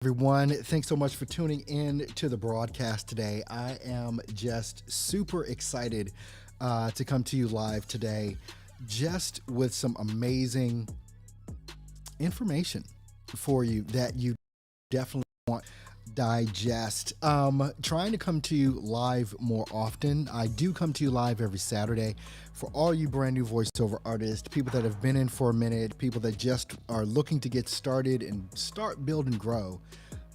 Everyone, thanks so much for tuning in to the broadcast today. I am just super excited to come to you live today, just with some amazing information for you that you definitely want to digest. Trying to come to you live more often. I do come to you live every Saturday for all you brand new voiceover artists, people that have been in for a minute, people that just are looking to get started and start, build, and grow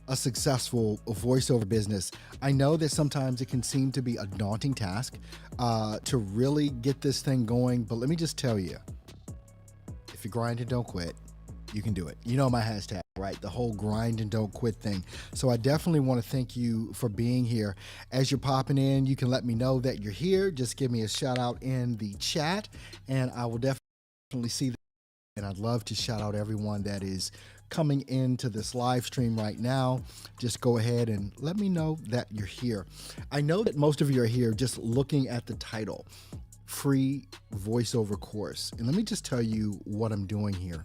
a successful voiceover business. I know that sometimes it can seem to be a daunting task to really get this thing going, but let me just tell you, if you grind and don't quit, you can do it. You know my hashtag, right? The whole grind and don't quit thing. So I definitely want to thank you for being here. As you're popping in, you can let me know that you're here. Just give me a shout out in the chat, and I will definitely see that. And I'd love to shout out everyone that is coming into this live stream right now. Just go ahead and let me know that you're here. I know that most of you are here just looking at the title, Free Voiceover Course. And let me just tell you what I'm doing here.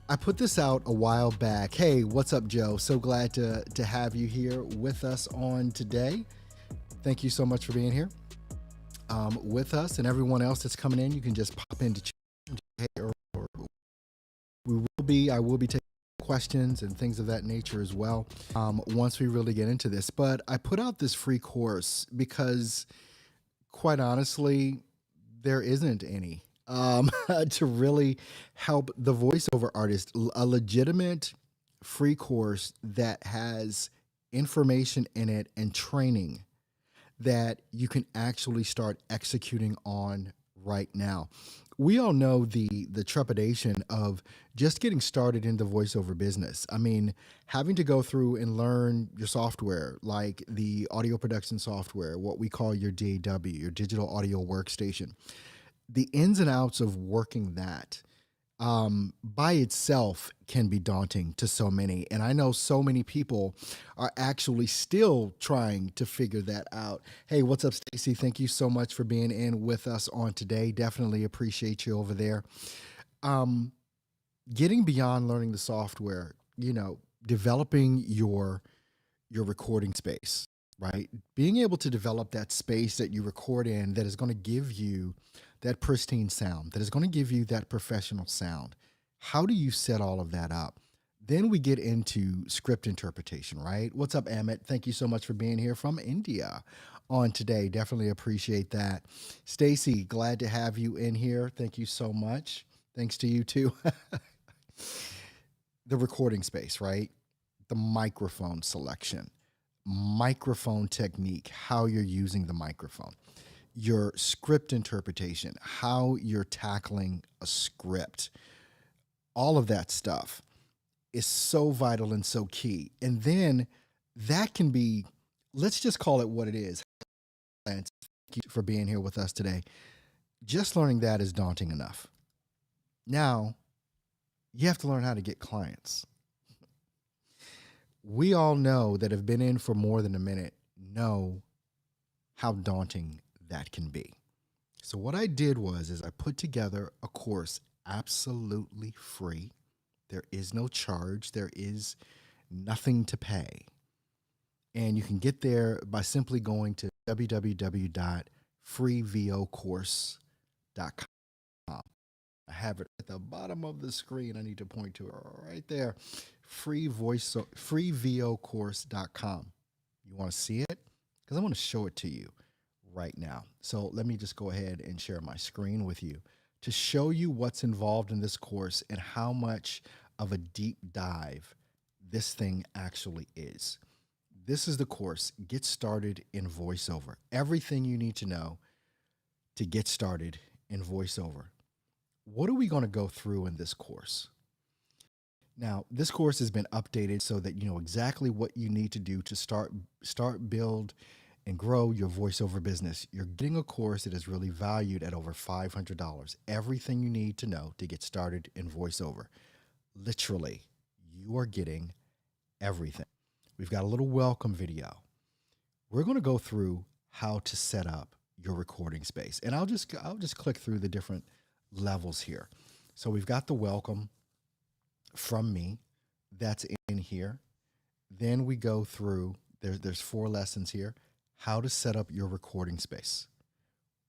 I put this out a while back. Hey, what's up, Joe? So glad to have you here with us on today. Thank you so much for being here with us, and everyone else that's coming in. You can just pop into chat. Or I will be taking questions and things of that nature as well once we really get into this. But I put out this free course because, quite honestly, there isn't any to really help the voiceover artist. A legitimate free course that has information in it and training that you can actually start executing on right now. We all know the trepidation of just getting started in the voiceover business. I mean, having to go through and learn your software, like the audio production software, what we call your DAW, your digital audio workstation, the ins and outs of working that by itself can be daunting to so many. And I know so many people are actually still trying to figure that out. Hey, what's up, Stacy? Thank you so much for being in with us on today. Definitely appreciate you over there. Getting beyond learning the software, developing your recording space, right? Being able to develop that space that you record in that is going to give you that pristine sound, that is going to give you that professional sound. How do you set all of that up? Then we get into script interpretation, right? What's up, Amit? Thank you so much for being here from India on today. Definitely appreciate that. Stacy, glad to have you in here. Thank you so much. Thanks to you too. The recording space, right? The microphone selection, microphone technique, how you're using the microphone, your script interpretation, how you're tackling a script, all of that stuff is so vital and so key. And then that can be, let's just call it what it is. Thank you for being here with us today. Just learning that is daunting enough. Now, you have to learn how to get clients. We all know that have been in for more than a minute know how daunting that can be. So what I did is I put together a course absolutely free. There is no charge. There is nothing to pay. And you can get there by simply going to www.freevocourse.com. I have it at the bottom of the screen. I need to point to it right there. Freevocourse.com. You want to see it? Because I want to show it to you right now. So let me just go ahead and share my screen with you to show you what's involved in this course and how much of a deep dive this thing actually is. This is the course, Get Started in Voiceover. Everything you need to know to get started in voiceover. What are we going to go through in this course? Now, this course has been updated so that you know exactly what you need to do to start, build, and grow your voiceover business. You're getting a course that is really valued at over $500. Everything you need to know to get started in voiceover. Literally, you are getting everything. We've got a little welcome video. We're going to go through how to set up your recording space. And I'll just click through the different levels here. So we've got the welcome from me. That's in in here. Then we go through, there's 4 lessons here. How to set up your recording space.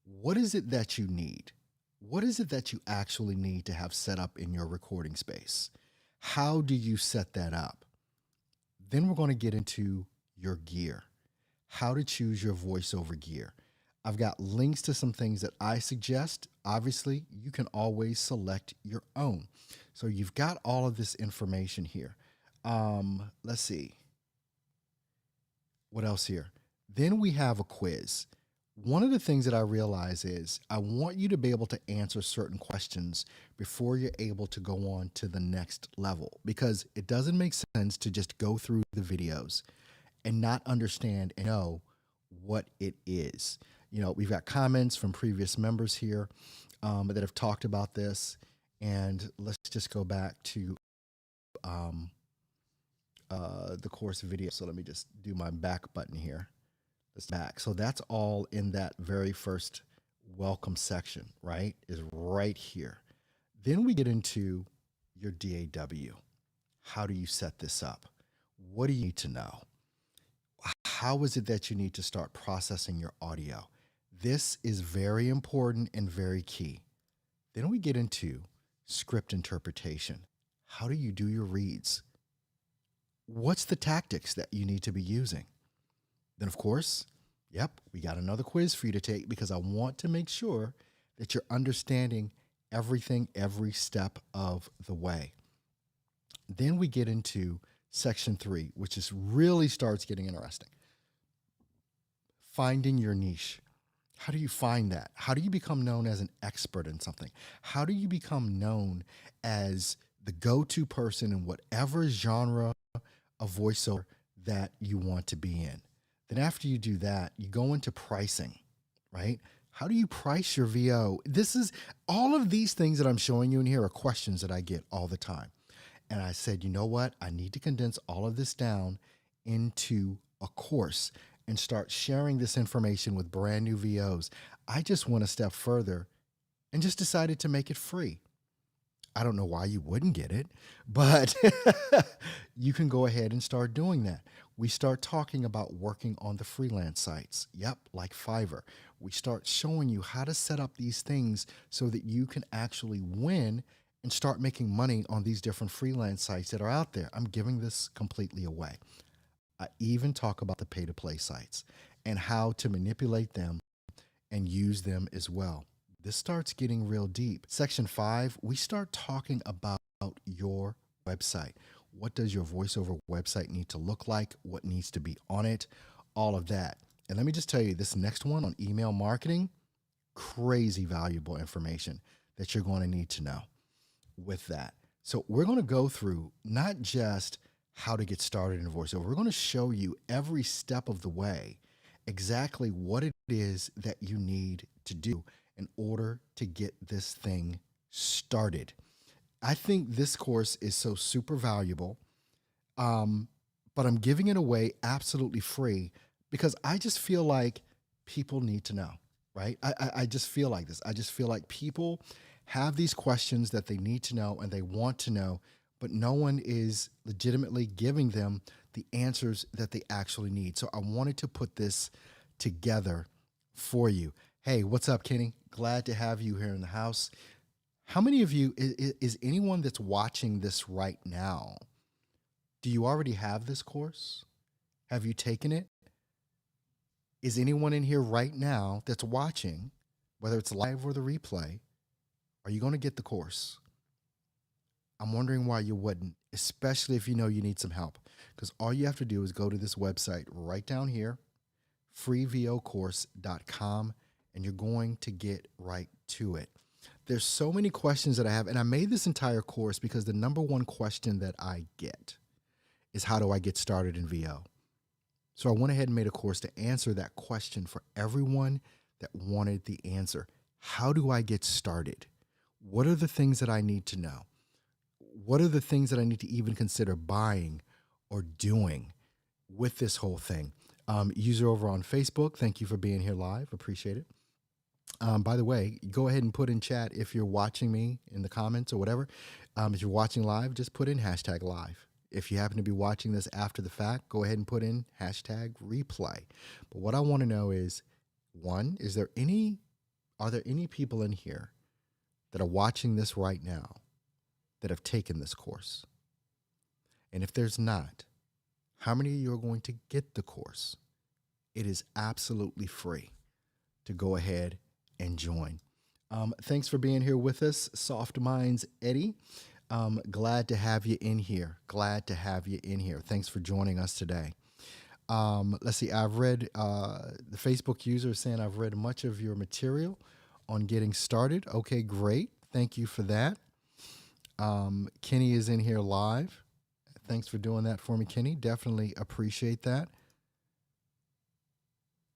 What is it that you need? What is it that you actually need to have set up in your recording space? How do you set that up? Then we're going to get into your gear, how to choose your voiceover gear. I've got links to some things that I suggest. Obviously, you can always select your own. So you've got all of this information here. Let's see. What else here? Then we have a quiz. One of the things that I realize is I want you to be able to answer certain questions before you're able to go on to the next level, because it doesn't make sense to just go through the videos and not understand and know what it is. You know, we've got comments from previous members here that have talked about this. And let's just go back to the course video. So let me just do my back button here. Let's back. So that's all in that very first welcome section, right? Is right here. Then we get into your DAW. How do you set this up? What do you need to know? How is it that you need to start processing your audio? This is very important and very key. Then we get into script interpretation. How do you do your reads? What's the tactics that you need to be using? Then, of course, we got another quiz for you to take, because I want to make sure that you're understanding everything every step of the way. Then we get into section 3, which is really starts getting interesting. Finding your niche. How do you find that? How do you become known as an expert in something? How do you become known as the go-to person in whatever genre of voiceover that you want to be in? Then after you do that, you go into pricing, right? How do you price your VO? This is all of these things that I'm showing you in here are questions that I get all the time. And I said, you know what? I need to condense all of this down into a course and start sharing this information with brand new VOs. I just went a step further and just decided to make it free. I don't know why you wouldn't get it, but you can go ahead and start doing that. We start talking about working on the freelance sites. Yep, like Fiverr. We start showing you how to set up these things so that you can actually win and start making money on these different freelance sites that are out there. I'm giving this completely away. I even talk about the pay-to-play sites and how to manipulate them and use them as well. This starts getting real deep. Section 5, we start talking about your website. What does your voiceover website need to look like? What needs to be on it? All of that. And let me just tell you, this next one on email marketing, crazy valuable information that you're going to need to know with that. So we're going to go through not just how to get started in voiceover. We're going to show you every step of the way exactly what it is that you need to do in order to get this thing started. I think this course is so super valuable, but I'm giving it away absolutely free because I just feel like people need to know, right? I just feel like this. I just feel like people have these questions that they need to know and they want to know, but no one is legitimately giving them the answers that they actually need. So I wanted to put this together for you. Hey, what's up, Kenny? Glad to have you here in the house. How many of you, is anyone that's watching this right now, do you already have this course? Have you taken it? Is anyone in here right now that's watching, whether it's live or the replay, are you going to get the course? I'm wondering why you wouldn't, especially if you know you need some help, because all you have to do is go to this website right down here, freevocourse.com, and you're going to get right to it. There's so many questions that I have, and I made this entire course because the number one question that I get is, how do I get started in VO? So I went ahead and made a course to answer that question for everyone that wanted the answer. How do I get started? What are the things that I need to know? What are the things that I need to even consider buying or doing with this whole thing? User over on Facebook, thank you for being here live. Appreciate it. By the way, go ahead and put in chat if you're watching me in the comments or whatever. If you're watching live, just put in hashtag live. If you happen to be watching this after the fact, go ahead and put in hashtag replay. But what I want to know is, one, are there any people in here that are watching this right now that have taken this course? And if there's not, how many of you are going to get the course? It is absolutely free to go ahead and join. Thanks for being here with us, Soft Minds Eddie. Glad to have you in here. Thanks for joining us today. Let's see. I've read the Facebook user saying I've read much of your material on getting started. Okay, great. Thank you for that. Kenny is in here live. Thanks for doing that for me, Kenny. Definitely appreciate that.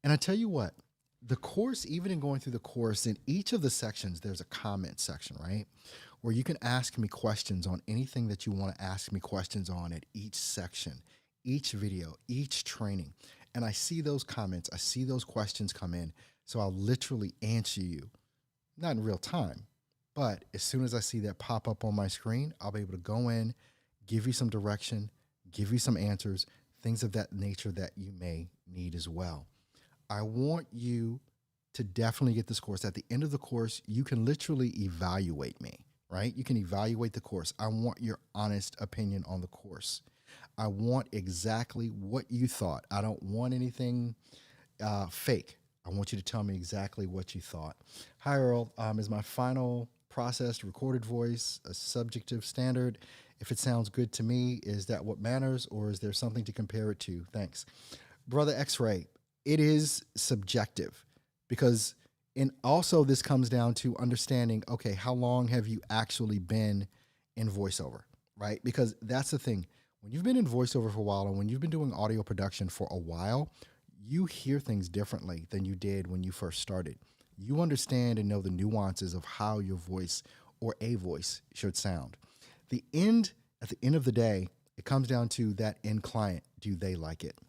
And I tell you what, the course, even in going through the course, in each of the sections, there's a comment section, right? Where you can ask me questions on anything that you want to ask me questions on at each section, each video, each training. And I see those comments, I see those questions come in. So I'll literally answer you, not in real time, but as soon as I see that pop up on my screen, I'll be able to go in, give you some direction, give you some answers, things of that nature that you may need as well. I want you to definitely get this course. At the end of the course, you can literally evaluate me, right? You can evaluate the course. I want your honest opinion on the course. I want exactly what you thought. I don't want anything fake. I want you to tell me exactly what you thought. Hi, Earl. Is my final processed recorded voice a subjective standard? If it sounds good to me, is that what matters, or is there something to compare it to? Thanks. Brother X-Ray, it is subjective, because also this comes down to understanding, okay, how long have you actually been in voiceover, right? Because that's the thing. When you've been in voiceover for a while, and when you've been doing audio production for a while, you hear things differently than you did when you first started. You understand and know the nuances of how your voice or a voice should sound. At the end of the day, it comes down to that end client. Do they like it?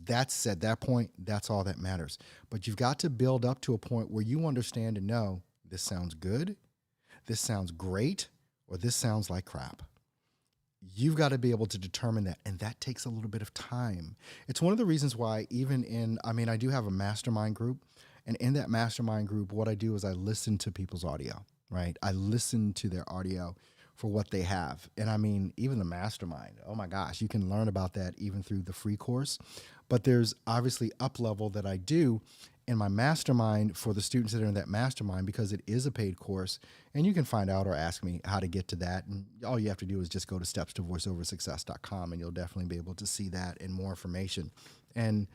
That's at that point, that's all that matters. But you've got to build up to a point where you understand and know this sounds good, this sounds great, or this sounds like crap. You've got to be able to determine that, and that takes a little bit of time. It's one of the reasons why I do have a mastermind group, and in that mastermind group, what I do is I listen to people's audio, right? I listen to their audio for what they have. And even the mastermind, oh my gosh, you can learn about that even through the free course. But there's obviously up level that I do in my mastermind for the students that are in that mastermind, because it is a paid course, and you can find out or ask me how to get to that. And all you have to do is just go to stepstovoiceoversuccess.com, and you'll definitely be able to see that and more information. And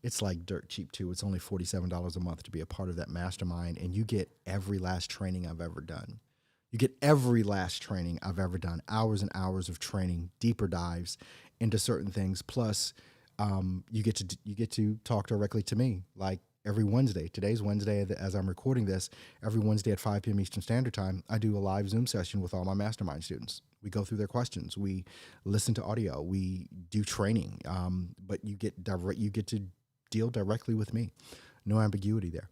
it's like dirt cheap too. It's only $47 a month to be a part of that mastermind, and you get every last training I've ever done. Hours and hours of training, deeper dives into certain things. Plus, you get to talk directly to me, like every Wednesday. Today's Wednesday, as I'm recording this. Every Wednesday at 5 p.m. Eastern Standard Time, I do a live Zoom session with all my mastermind students. We go through their questions. We listen to audio. We do training. But you get to deal directly with me. No ambiguity there.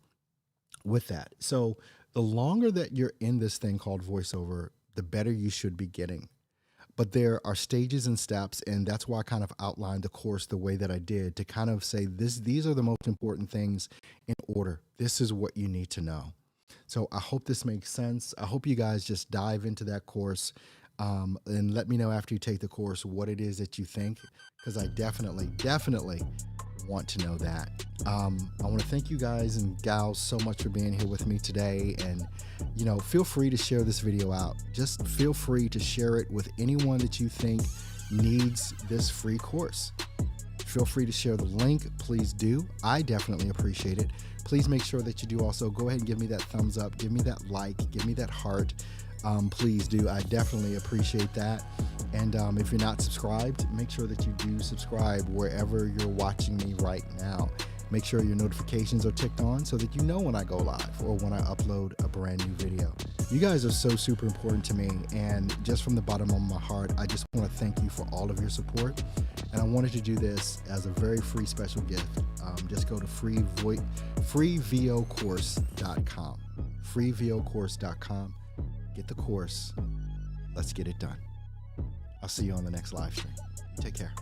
With that, so the longer that you're in this thing called voiceover, the better you should be getting. But there are stages and steps, and that's why I kind of outlined the course the way that I did, to kind of say these are the most important things in order. This is what you need to know. So I hope this makes sense. I hope you guys just dive into that course, and let me know after you take the course what it is that you think, because I definitely want to know that. I want to thank you guys and gals so much for being here with me today. And, feel free to share this video out. Just feel free to share it with anyone that you think needs this free course. Feel free to share the link. Please do. I definitely appreciate it. Please make sure that you do also go ahead and give me that thumbs up, give me that like, give me that heart. Please do. I definitely appreciate that. And if you're not subscribed, make sure that you do subscribe wherever you're watching me right now. Make sure your notifications are ticked on so that you know when I go live or when I upload a brand new video. You guys are so super important to me, and just from the bottom of my heart, I just want to thank you for all of your support. And I wanted to do this as a very free special gift. Just go to freevocourse.com. freevocourse.com. Get the course. Let's get it done. I'll see you on the next live stream. Take care.